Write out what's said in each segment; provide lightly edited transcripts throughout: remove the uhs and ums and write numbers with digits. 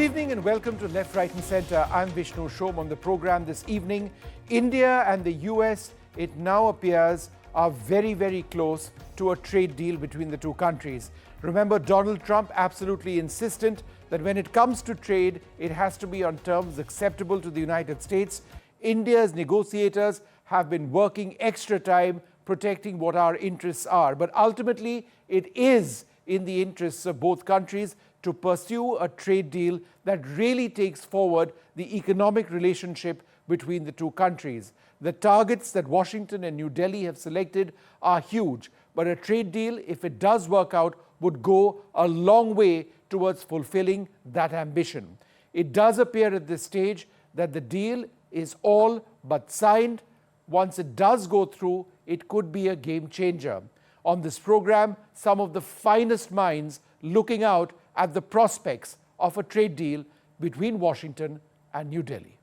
evening and welcome to Left, Right and Centre. I'm Vishnu Shom. On the program this evening, India and the US, it now appears, are very, very close to a trade deal between the two countries. Remember, Donald Trump absolutely insistent that when it comes to trade, it has to be on terms acceptable to the United States. India's negotiators have been working extra time protecting what our interests are. But ultimately, it is in the interests of both countries to pursue a trade deal that really takes forward the economic relationship between the two countries. The targets that Washington and New Delhi have selected are huge, but a trade deal, if it does work out, would go a long way towards fulfilling that ambition. It does appear at this stage that the deal is all but signed. Once it does go through, it could be a game changer. On this program, some of the finest minds looking out at the prospects of a trade deal between Washington and New Delhi.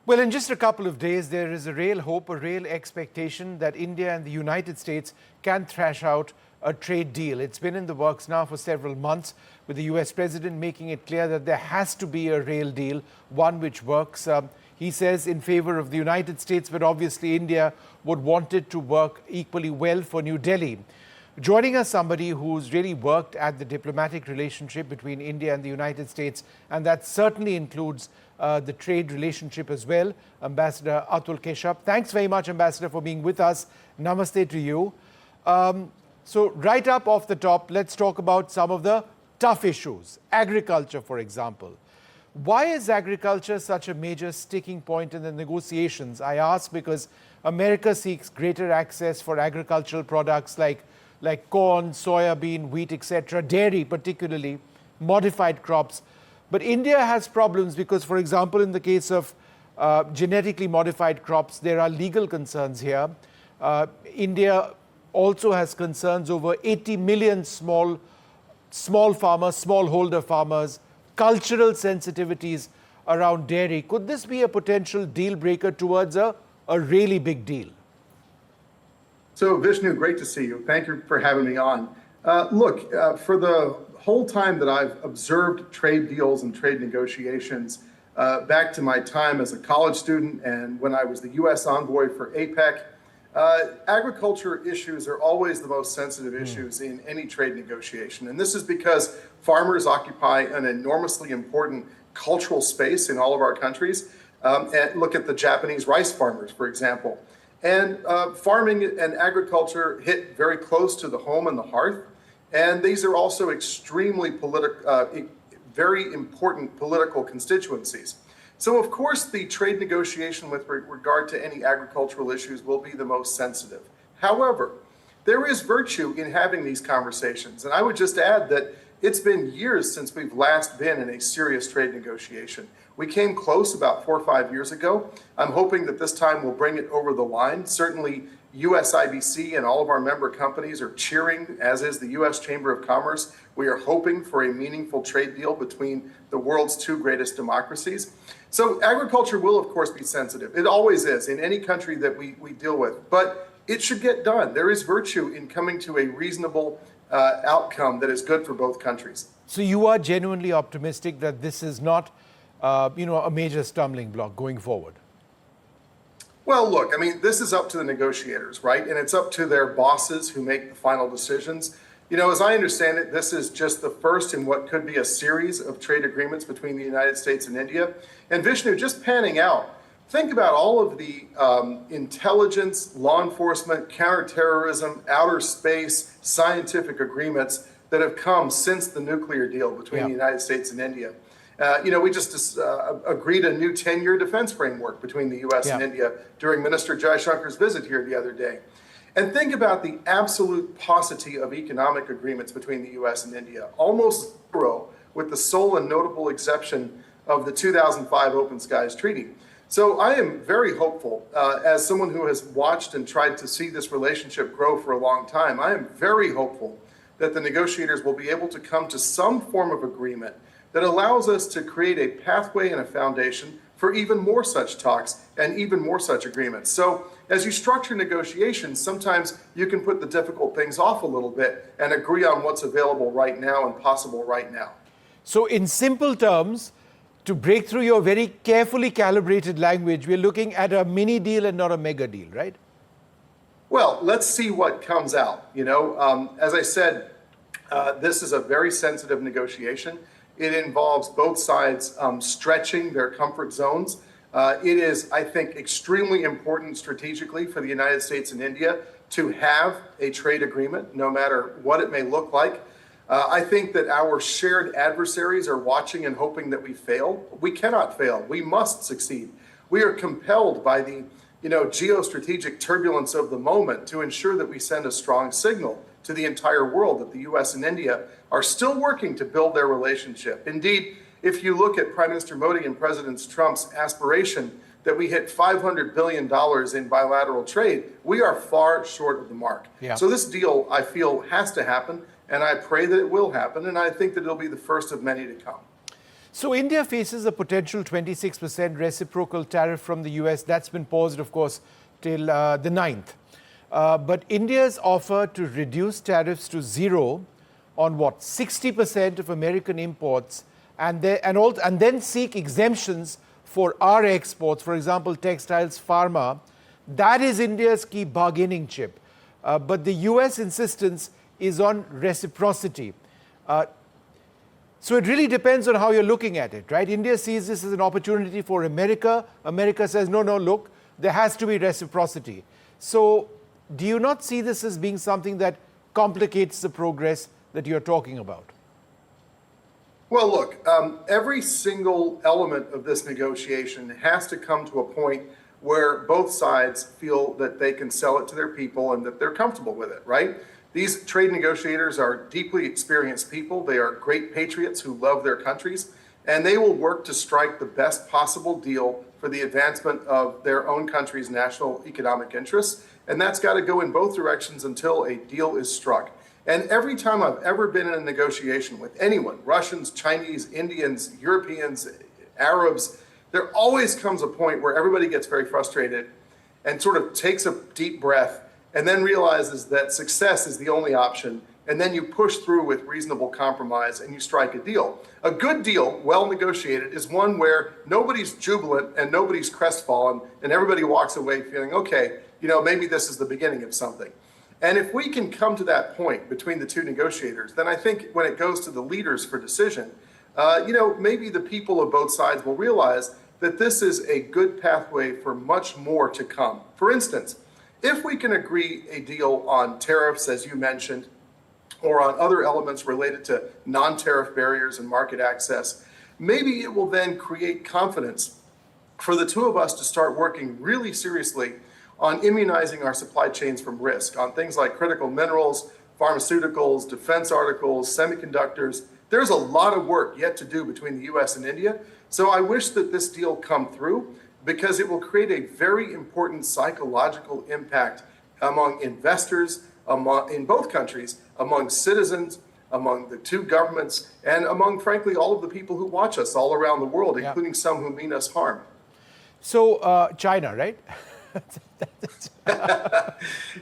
Well, in just a couple of days, there is a real hope, a real expectation that India and the United States can thrash out a trade deal. It's been in the works now for several months, with the US president making it clear that there has to be a real deal, one which works. He says in favor of the United States, but obviously India would want it to work equally well for New Delhi. Joining us, somebody who's really worked at the diplomatic relationship between India and the United States, and that certainly includes the trade relationship as well, Ambassador Atul Keshav. Thanks very much, Ambassador, for being with us. Namaste to you. So right up off the top, let's talk about some of the tough issues. Agriculture, for example. Why is agriculture such a major sticking point in the negotiations? I ask because America seeks greater access for agricultural products like corn, soya bean, wheat, etc., dairy particularly, modified crops. But India has problems because, for example, in the case of genetically modified crops, there are legal concerns here. India also has concerns over 80 million small farmers, smallholder farmers, cultural sensitivities around dairy. Could this be a potential deal breaker towards a really big deal? So, Vishnu, great to see you. Thank you for having me on. For the whole time that I've observed trade deals and trade negotiations, back to my time as a college student and when I was the U.S. envoy for APEC, agriculture issues are always the most sensitive issues in any trade negotiation. And this is because farmers occupy an enormously important cultural space in all of our countries. And look at the Japanese rice farmers, for example. And farming and agriculture hit very close to the home and the hearth. And these are also extremely very important political constituencies. So, of course, the trade negotiation with regard to any agricultural issues will be the most sensitive. However, there is virtue in having these conversations. And I would just add that it's been years since we've last been in a serious trade negotiation. We came close about 4 or 5 years ago. I'm hoping that this time we'll bring it over the line. Certainly, USIBC and all of our member companies are cheering, as is the U.S. Chamber of Commerce. We are hoping for a meaningful trade deal between the world's two greatest democracies. So agriculture will, of course, be sensitive. It always is in any country that we deal with. But it should get done. There is virtue in coming to a reasonable outcome that is good for both countries. So you are genuinely optimistic that this is not a major stumbling block going forward? Well, look, I mean, this is up to the negotiators, right? And it's up to their bosses who make the final decisions. As I understand it, this is just the first in what could be a series of trade agreements between the United States and India. And Vishnu, just panning out, think about all of the intelligence, law enforcement, counterterrorism, outer space, scientific agreements that have come since the nuclear deal between the United States and India. We just agreed a new 10-year defense framework between the U.S. and India during Minister Jaishankar's visit here the other day. And think about the absolute paucity of economic agreements between the U.S. and India, almost zero, with the sole and notable exception of the 2005 Open Skies Treaty. So I am very hopeful, as someone who has watched and tried to see this relationship grow for a long time, I am very hopeful that the negotiators will be able to come to some form of agreement that allows us to create a pathway and a foundation for even more such talks and even more such agreements. So as you structure negotiations, sometimes you can put the difficult things off a little bit and agree on what's available right now and possible right now. So in simple terms, to break through your very carefully calibrated language, we're looking at a mini deal and not a mega deal, right? Well, let's see what comes out. As I said, this is a very sensitive negotiation. It involves both sides stretching their comfort zones. It is, I think, extremely important strategically for the United States and India to have a trade agreement, no matter what it may look like. I think that our shared adversaries are watching and hoping that we fail. We cannot fail. We must succeed. We are compelled by the geostrategic turbulence of the moment to ensure that we send a strong signal to the entire world that the U.S. and India are still working to build their relationship. Indeed, if you look at Prime Minister Modi and President Trump's aspiration that we hit $500 billion in bilateral trade, we are far short of the mark. Yeah. So this deal, I feel, has to happen, and I pray that it will happen, and I think that it'll be the first of many to come. So India faces a potential 26% reciprocal tariff from the US. That's been paused, of course, till the 9th. But India's offer to reduce tariffs to zero on 60% of American imports and then seek exemptions for our exports, for example, textiles, pharma, that is India's key bargaining chip. But the US insistence is on reciprocity. So it really depends on how you're looking at it, right? India sees this as an opportunity for America. America says, no, look, there has to be reciprocity. So do you not see this as being something that complicates the progress that you're talking about? Well, look, every single element of this negotiation has to come to a point where both sides feel that they can sell it to their people and that they're comfortable with it, right? These trade negotiators are deeply experienced people. They are great patriots who love their countries, and they will work to strike the best possible deal for the advancement of their own country's national economic interests. And that's got to go in both directions until a deal is struck. And every time I've ever been in a negotiation with anyone, Russians, Chinese, Indians, Europeans, Arabs, there always comes a point where everybody gets very frustrated and sort of takes a deep breath and then realizes that success is the only option. And then you push through with reasonable compromise and you strike a deal. A good deal, well negotiated, is one where nobody's jubilant and nobody's crestfallen and everybody walks away feeling, okay, maybe this is the beginning of something. And if we can come to that point between the two negotiators, then I think when it goes to the leaders for decision, maybe the people of both sides will realize that this is a good pathway for much more to come. For instance, if we can agree a deal on tariffs, as you mentioned, or on other elements related to non-tariff barriers and market access, maybe it will then create confidence for the two of us to start working really seriously on immunizing our supply chains from risk, on things like critical minerals, pharmaceuticals, defense articles, semiconductors. There's a lot of work yet to do between the US and India. So I wish that this deal come through because it will create a very important psychological impact among investors, in both countries, among citizens, among the two governments, and among, frankly, all of the people who watch us all around the world, including some who mean us harm. So China, right?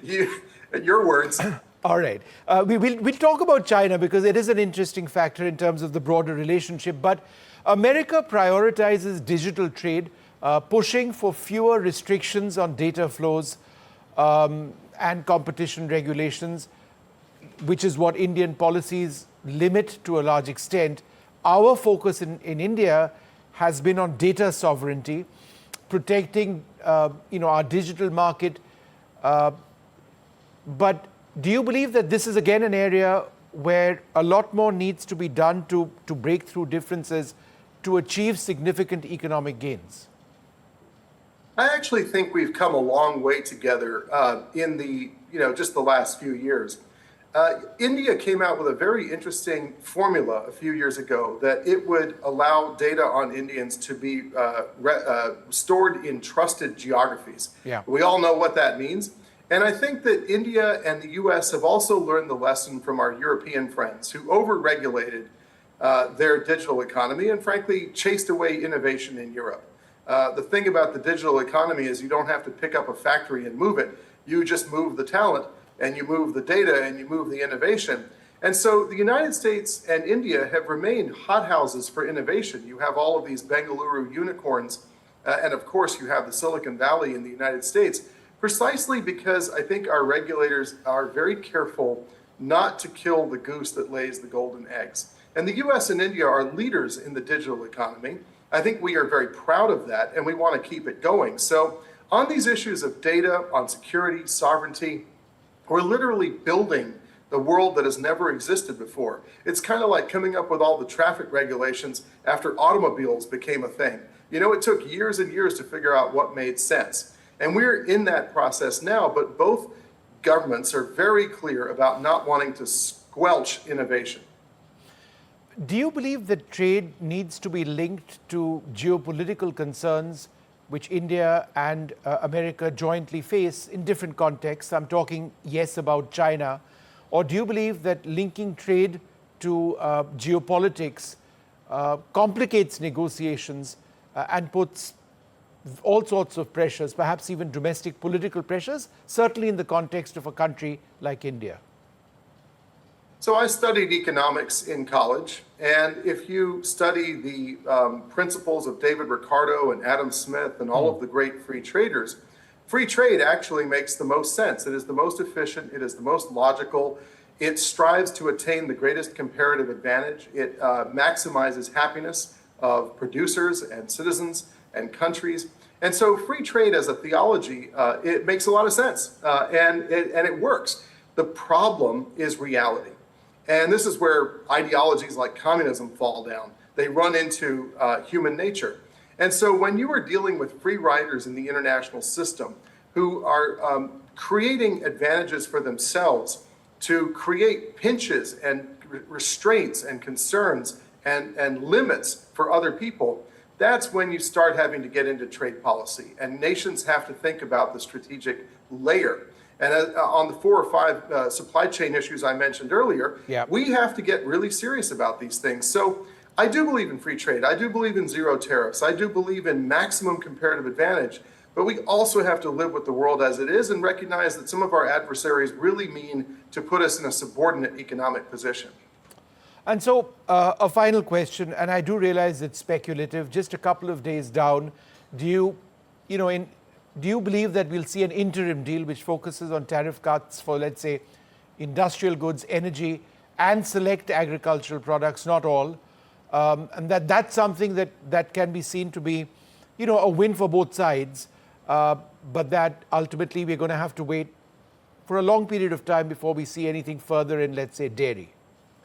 Your words. All right. We'll talk about China because it is an interesting factor in terms of the broader relationship. But America prioritizes digital trade, pushing for fewer restrictions on data flows and competition regulations, which is what Indian policies limit to a large extent. Our focus in India has been on data sovereignty, protecting our digital market. But do you believe that this is again an area where a lot more needs to be done to break through differences to achieve significant economic gains? I actually think we've come a long way together in the just the last few years. India came out with a very interesting formula a few years ago that it would allow data on Indians to be stored in trusted geographies. Yeah. We all know what that means. And I think that India and the US have also learned the lesson from our European friends who over-regulated their digital economy and frankly chased away innovation in Europe. The thing about the digital economy is you don't have to pick up a factory and move it. You just move the talent and you move the data and you move the innovation. And so the United States and India have remained hothouses for innovation. You have all of these Bengaluru unicorns, and of course you have the Silicon Valley in the United States, precisely because I think our regulators are very careful not to kill the goose that lays the golden eggs. And the US and India are leaders in the digital economy. I think we are very proud of that, and we want to keep it going. So on these issues of data, on security, sovereignty, we're literally building the world that has never existed before. It's kind of like coming up with all the traffic regulations after automobiles became a thing. You know, it took years and years to figure out what made sense. And we're in that process now, but both governments are very clear about not wanting to squelch innovation. Do you believe that trade needs to be linked to geopolitical concerns which India and America jointly face in different contexts? I'm talking, yes, about China. Or do you believe that linking trade to geopolitics complicates negotiations and puts all sorts of pressures, perhaps even domestic political pressures, certainly in the context of a country like India? So I studied economics in college, and if you study the principles of David Ricardo and Adam Smith and all of the great free traders, free trade actually makes the most sense. It is the most efficient, it is the most logical, it strives to attain the greatest comparative advantage, it maximizes happiness of producers and citizens and countries. And so free trade as a theology, it makes a lot of sense, and it works. The problem is reality. And this is where ideologies like communism fall down. They run into human nature. And so when you are dealing with free riders in the international system who are creating advantages for themselves to create pinches and restraints and concerns and limits for other people, that's when you start having to get into trade policy. And nations have to think about the strategic layer. And on the 4 or 5 supply chain issues I mentioned earlier, we have to get really serious about these things. So I do believe in free trade. I do believe in zero tariffs. I do believe in maximum comparative advantage. But we also have to live with the world as it is and recognize that some of our adversaries really mean to put us in a subordinate economic position. And so a final question, and I do realize it's speculative, just a couple of days down, do you believe that we'll see an interim deal which focuses on tariff cuts for, let's say, industrial goods, energy, and select agricultural products, not all, and that's something that can be seen to be, a win for both sides, but that ultimately we're going to have to wait for a long period of time before we see anything further in, let's say, dairy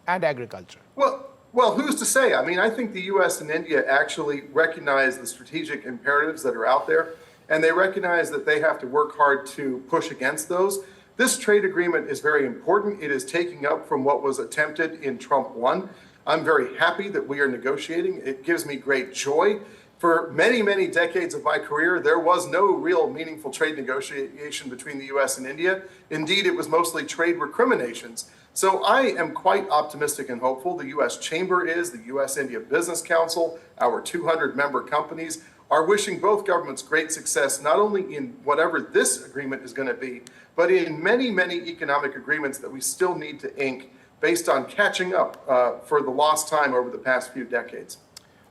and agriculture? Well, who's to say? I mean, I think the U.S. and India actually recognize the strategic imperatives that are out there, and they recognize that they have to work hard to push against those. This trade agreement is very important. It is taking up from what was attempted in Trump 1. I'm very happy that we are negotiating. It gives me great joy. For many, many decades of my career, there was no real meaningful trade negotiation between the U.S. and India. Indeed, it was mostly trade recriminations. So I am quite optimistic and hopeful. The U.S. Chamber is, the U.S.-India Business Council, our 200 member companies are wishing both governments great success, not only in whatever this agreement is going to be, but in many, many economic agreements that we still need to ink based on catching up for the lost time over the past few decades.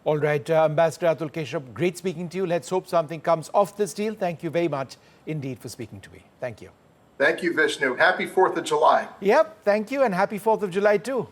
All right, Ambassador Atul Keshav, great speaking to you. Let's hope something comes off this deal. Thank you very much indeed for speaking to me. Thank you. Thank you, Vishnu. Happy 4th of July. Yep, thank you, and happy 4th of July too.